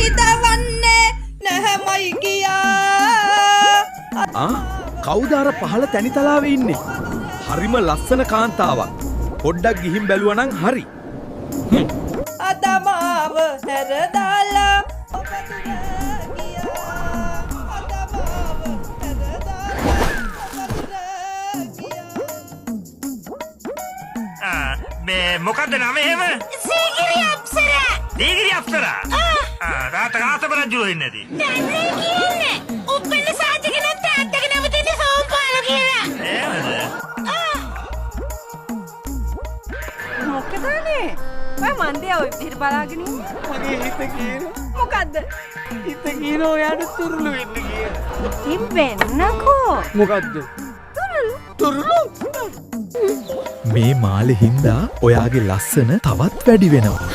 හිතවන්නේ නැහැමයි කියා. කවුද අර පහළ තැනිතලාවේ ඉන්නේ? හරිම ලස්සන කාන්තාවක්. පොඩ්ඩක් ගිහින් බැලුවා නම් හරි. අදමාව හැරදාලා මේ මොකද්ද නම එහෙම? සීගිරි අප්සරා. දීගිරි අප්සරා. තාත්තා රජු වෙන්නේ නැති. දැන්නේ කියන්නේ. උපෙන්න සාජිකන තාත්තගේ නම තියෙන සෝම්පාල කියලා. එහෙමද? මොකදනේ? ඔය මන්දේ ඔය විදිහට බලාගෙන ඉන්නේ. මගේ හිත කියන මොකද්ද? හිත කියන ඔයාට තුරුළු වෙන්න කියලා. ඉතින් වෙන්නකෝ. මොකද්ද? තුරුළු? මේ මාළේ හින්දා ඔයාගේ ලස්සන තවත් වැඩි වෙනවා.